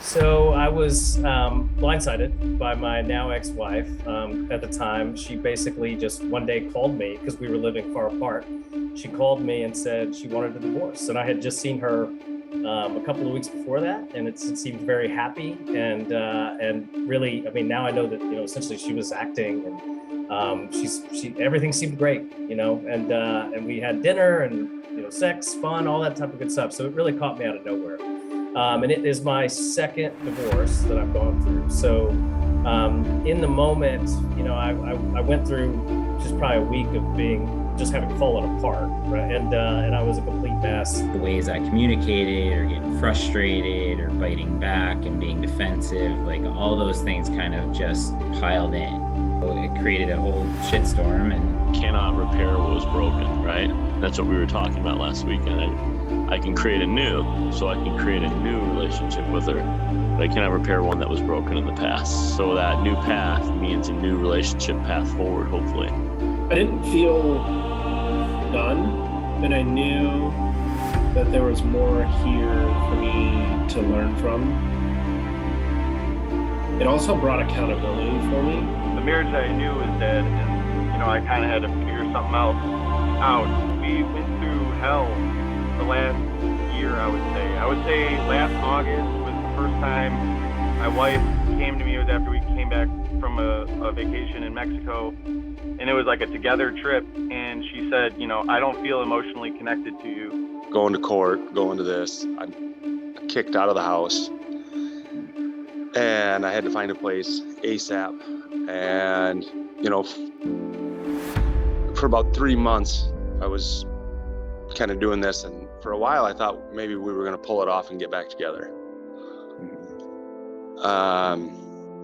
So I was blindsided by my now ex-wife. At the time, she basically just one day called me because we were living far apart. She called me and said she wanted a divorce, and I had just seen her a couple of weeks before that, and it seemed very happy and really, I mean, now I know that essentially she was acting, and she everything seemed great, and we had dinner and sex, fun, all that type of good stuff. So it really caught me out of nowhere. And it is my second divorce that I've gone through. So in the moment, I went through just probably a week of just having fallen apart, right? And I was a complete mess. The ways I communicated or getting frustrated or biting back and being defensive, like all those things kind of just piled in. It created a whole shitstorm and cannot repair what was broken, right? That's what we were talking about last weekend. I can create a new relationship with her, but I cannot repair one that was broken in the past. So that new path means a new relationship path forward, hopefully. I didn't feel done, but I knew that there was more here for me to learn from. It also brought accountability for me. The marriage that I knew was dead, and I kind of had to figure something else out. We went through hell the last year, I would say last August was the first time my wife came to me. It was after we came back from a vacation in Mexico, and it was like a together trip, and she said, I don't feel emotionally connected to you. Going to court, going to this, I'm kicked out of the house, and I had to find a place ASAP. And for about 3 months I was kind of doing this, and for a while I thought maybe we were going to pull it off and get back together.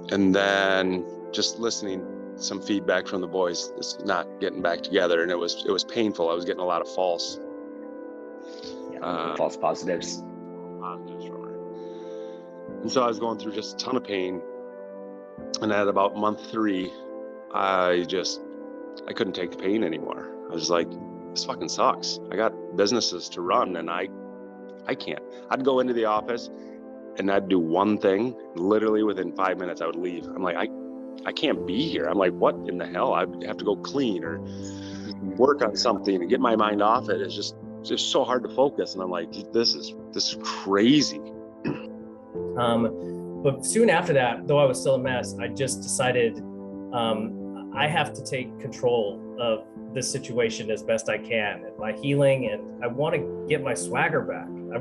And then just listening some feedback from the boys, it's not getting back together, and it was painful. I was getting a lot of false false positives from her. And so I was going through just a ton of pain, and at about month 3 I couldn't take the pain anymore. I was like, this fucking sucks. I got businesses to run, and I can't. I'd go into the office and I'd do one thing. Literally within 5 minutes I would leave. I'm like, I can't be here. I'm like, what in the hell? I have to go clean or work on something and get my mind off it. It's just so hard to focus. And I'm like, this is crazy. But soon after that, though I was still a mess, I just decided I have to take control of this situation as best I can, and my healing, and I want to get my swagger back. I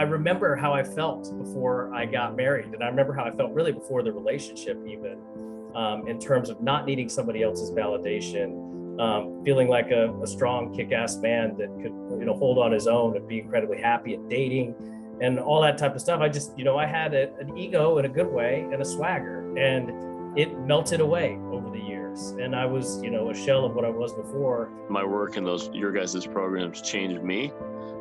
remember how I felt before I got married, and I remember how I felt really before the relationship even, in terms of not needing somebody else's validation, feeling like a strong, kick-ass man that could, hold on his own and be incredibly happy at dating and all that type of stuff. I just, I had an ego in a good way and a swagger, and it melted away over the years. And I was, a shell of what I was before. My work in your guys' programs changed me,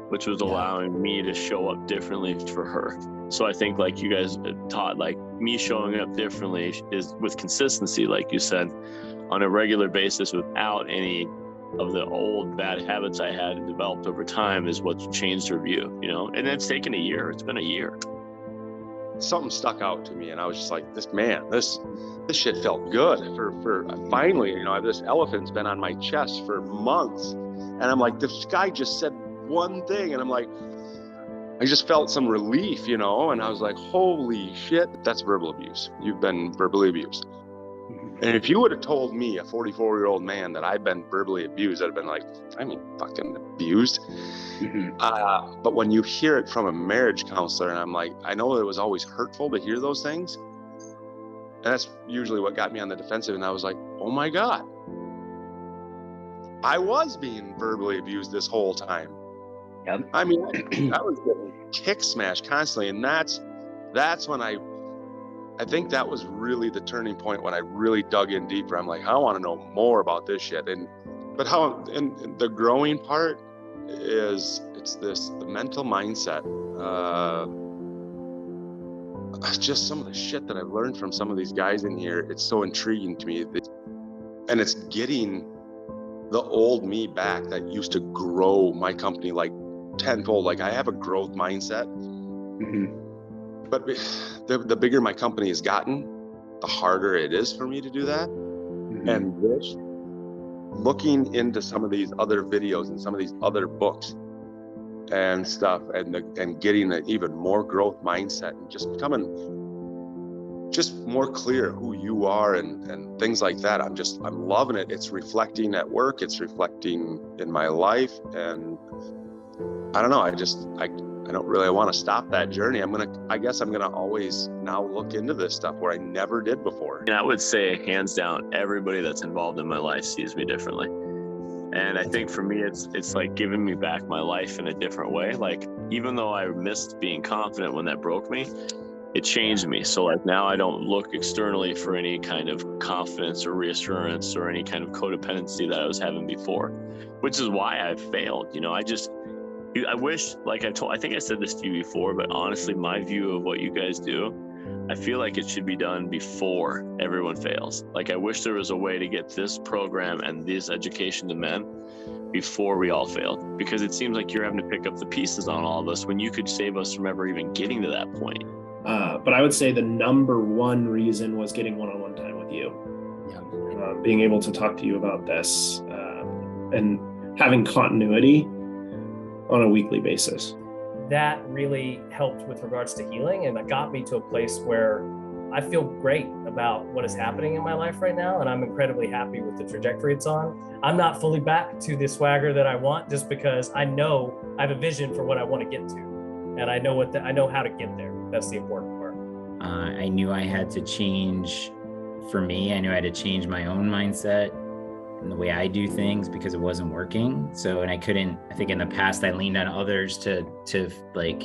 which was allowing me to show up differently for her. So I think like you guys taught, like me showing up differently is with consistency, like you said, on a regular basis without any of the old bad habits I had and developed over time is what's changed her view, and it's taken a year. It's been a year. Something stuck out to me, and I was just like, this shit felt good for finally, this elephant's been on my chest for months, and I'm like, this guy just said one thing, and I'm like, I just felt some relief, and I was like, holy shit, that's verbal abuse. You've been verbally abused. And if you would have told me, a 44-year-old man, that I've been verbally abused, I'd have been like, I mean, fucking abused. But when you hear it from a marriage counselor, and I'm like, I know it was always hurtful to hear those things. And that's usually what got me on the defensive. And I was like, oh my God, I was being verbally abused this whole time. Yep. I mean, I was getting kick smashed constantly. And that's when I think that was really the turning point, when I really dug in deeper. I'm like, I want to know more about this shit. And the growing part is, the mental mindset. Just some of the shit that I've learned from some of these guys in here, it's so intriguing to me. And it's getting the old me back that used to grow my company like tenfold. Like, I have a growth mindset. But the bigger my company has gotten, the harder it is for me to do that. And this, looking into some of these other videos and some of these other books and stuff, and getting an even more growth mindset and just becoming just more clear who you are and things like that. I'm loving it. It's reflecting at work. It's reflecting in my life. And I don't know. I don't really want to stop that journey. I guess I'm going to always now look into this stuff where I never did before. And I would say hands down, everybody that's involved in my life sees me differently. And I think for me, it's like giving me back my life in a different way. Like, even though I missed being confident when that broke me, it changed me. So like now I don't look externally for any kind of confidence or reassurance or any kind of codependency that I was having before, which is why I've failed. You know, I wish, like I think I said this to you before, but honestly, my view of what you guys do, I feel like it should be done before everyone fails. Like, I wish there was a way to get this program and this education to men before we all failed, because it seems like you're having to pick up the pieces on all of us when you could save us from ever even getting to that point. But I would say the number one reason was getting one-on-one time with you. Yeah. Being able to talk to you about this and having continuity on a weekly basis. That really helped with regards to healing, and it got me to a place where I feel great about what is happening in my life right now, and I'm incredibly happy with the trajectory it's on. I'm not fully back to the swagger that I want, just because I know I have a vision for what I want to get to, and I know how to get there. That's the important part. I knew I had to change. For me, I knew I had to change my own mindset and the way I do things, because it wasn't working. So, and I think in the past I leaned on others to like,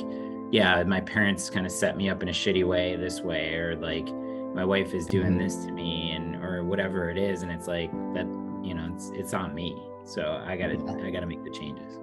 yeah, my parents kind of set me up in a shitty way this way, or like my wife is doing this to me, and or whatever it is. And it's like that, you know, it's on me. So I gotta make the changes.